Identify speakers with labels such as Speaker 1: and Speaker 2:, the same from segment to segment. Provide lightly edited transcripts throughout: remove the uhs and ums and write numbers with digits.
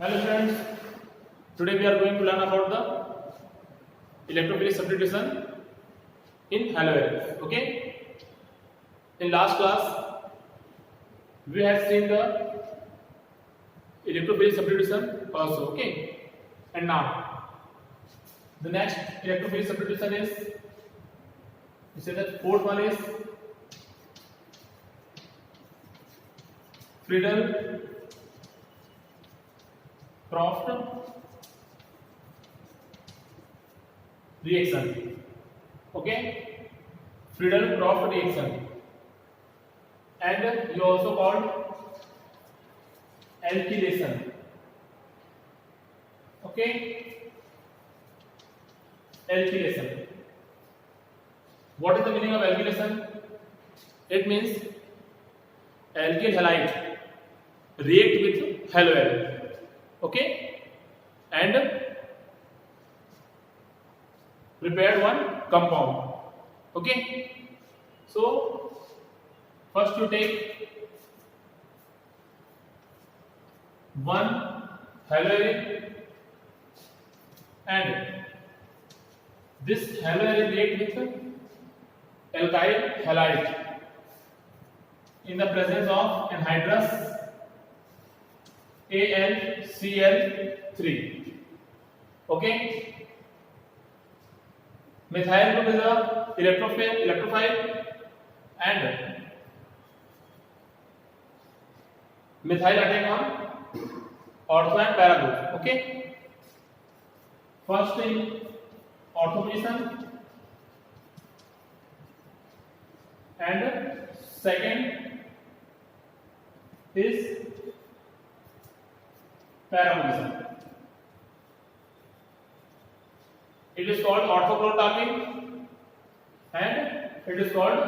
Speaker 1: Hello friends, today we are going to learn about the electrophilic substitution in halogens. Okay, in last class we have seen the electrophilic substitution also. Okay, and now the next electrophilic substitution is, we say that fourth one is Friedel-Crafts reaction. Okay, Friedel-Crafts reaction, and you also called alkylation. Okay, alkylation. What is the meaning of alkylation? It means alkyl halide react with halogen. Okay, and prepared one compound. Okay, so first you take one halogen, and this halogen react with alkyl halide in the presence of anhydrous AlCl3. Okay, methyl group is a electrophile, and methyl attack on ortho and para group. Okay, first in ortho position and second is para position. It is called orthochlorotoluene and it is called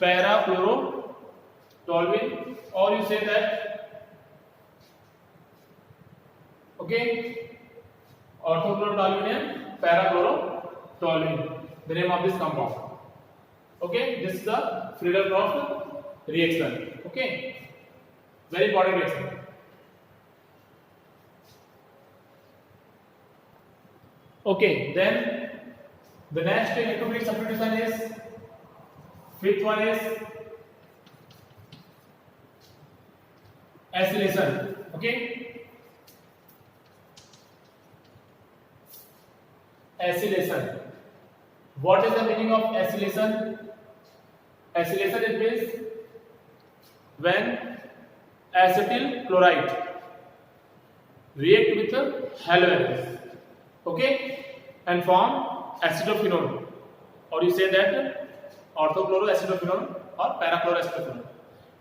Speaker 1: parachlorotoluene, or you say that, okay, orthochlorotoluene and parachlorotoluene, the name of this compound. Okay, this is the Friedel-Crafts reaction. Okay, very important reaction. Okay, then the next electrophilic substitution is, fifth one is acylation. Okay, acylation. What is the meaning of acylation? Acylation, it means when acetyl chloride react with halogens, okay, and form acetophenone, or you say that orthochloroacetophenone or parachloroacetophenone.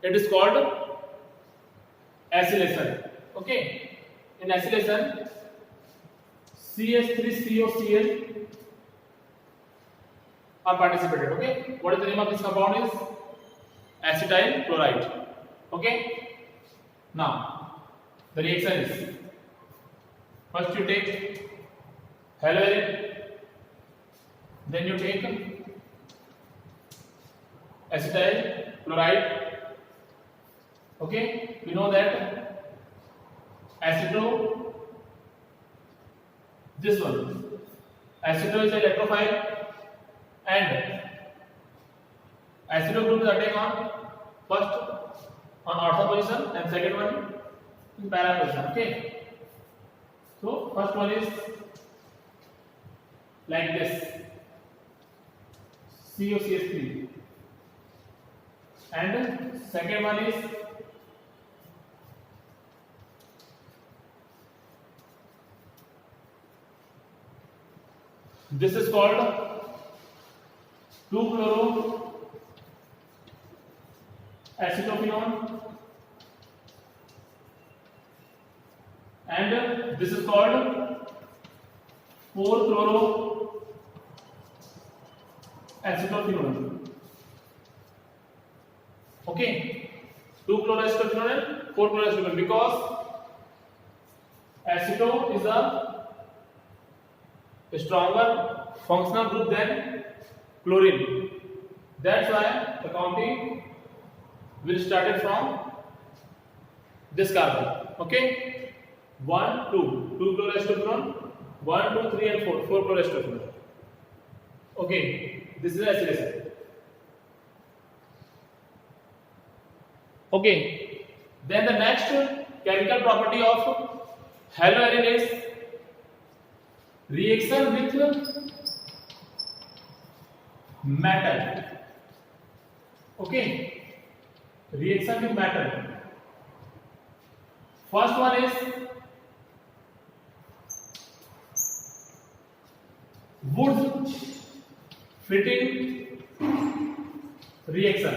Speaker 1: It is called acylation. Okay, in acylation CH3COCl are participated. Okay, what is the name of this compound? Is acetyl chloride. Okay, now the reaction is, first you take halogen, then you take acetyl chloride. Okay, we know that aceto, this one, aceto is an electrophile, and aceto group is attack on first on ortho position and second one in para position. Okay, so first one is like this, COCH3, and second one is this is called 2-chloroacetophenone, and this is called 4-chloroacetophenone. Okay, 2-chloroacetophenone and 4-chloroacetophenone, because aceto is a stronger functional group than chlorine. That's why the counting will start from this carbon. Okay, 1 2 2 chloroacetonone 1 2 3 and 4 4 chloroacetonone. Okay, this is acid. Okay, then the next chemical property of haloarine is reaction with metal. Okay, reaction with metal. First one is wood fitting reaction.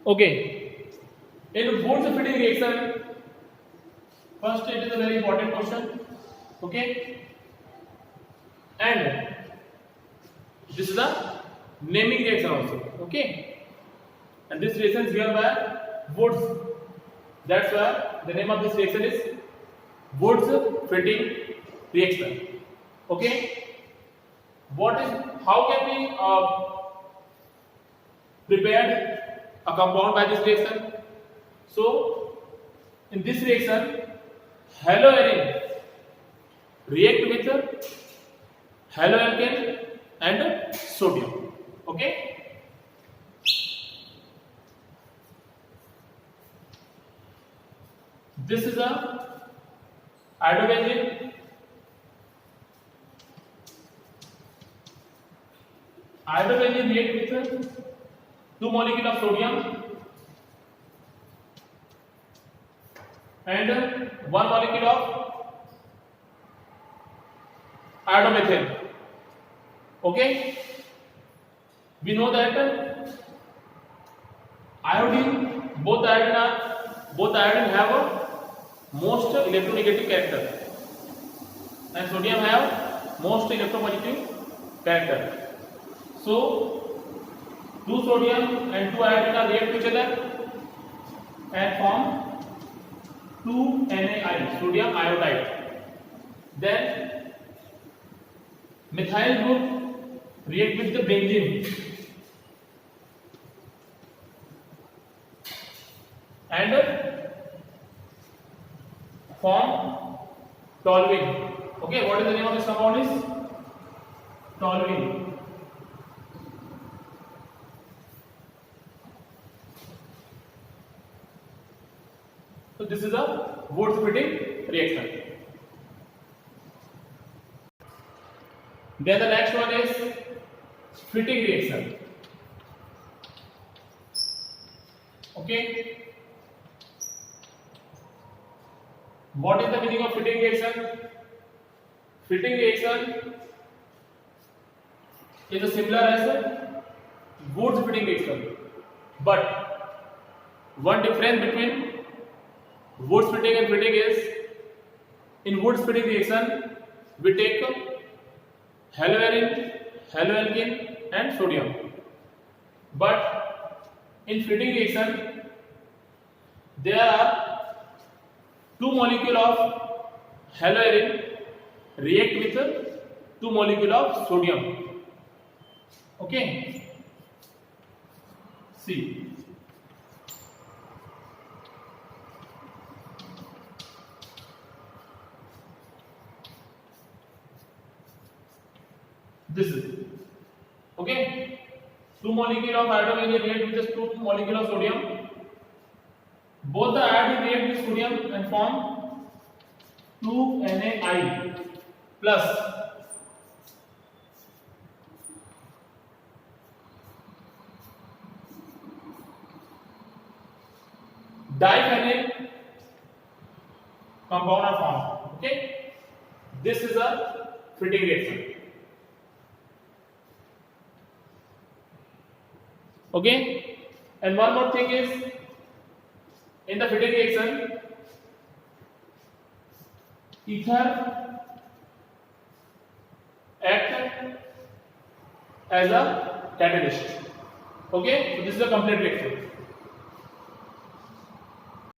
Speaker 1: Okay, in wood fitting reaction, first it is a very important question. Okay, and this is the naming reaction also. Okay, and this reaction is given by Woods. That's why the name of this reaction is Woods fitting reaction. Okay, how can we prepare a compound by this reaction? So in this reaction, haloarine react with haloalkane and sodium. Okay, this is a iodobenzene. Iodobenzene react with 2 molecule of sodium and 1 molecule of iodomethane. Okay, we know that both iodine have a most electronegative character and sodium have most electropositive character. So 2 sodium and 2 iodine are react to each other and form 2 NaI, sodium iodide. Then methyl group react with the benzene and form toluene. Okay, what is the name of this compound? Is toluene. So this is a Woods fitting reaction. Then the next one is fitting reaction. Okay, what is the meaning of fitting reaction? Fitting reaction is similar as Woods fitting reaction, but one difference between Woods fitting and fitting is, in Woods fitting reaction we take haloarine, haloalkane and sodium, but in fitting reaction there are 2 molecule of haloarine react with 2 molecule of sodium. Okay, see, this is okay. 2 molecule of iodine react with 2 molecule of sodium. Both the iodine react with sodium and form 2 NaI plus diphenyl compound are formed. Okay, this is a fitting reaction. Okay, and one more thing is, in the fitting reaction ether act as a catalyst. Okay, so this is a complete reaction.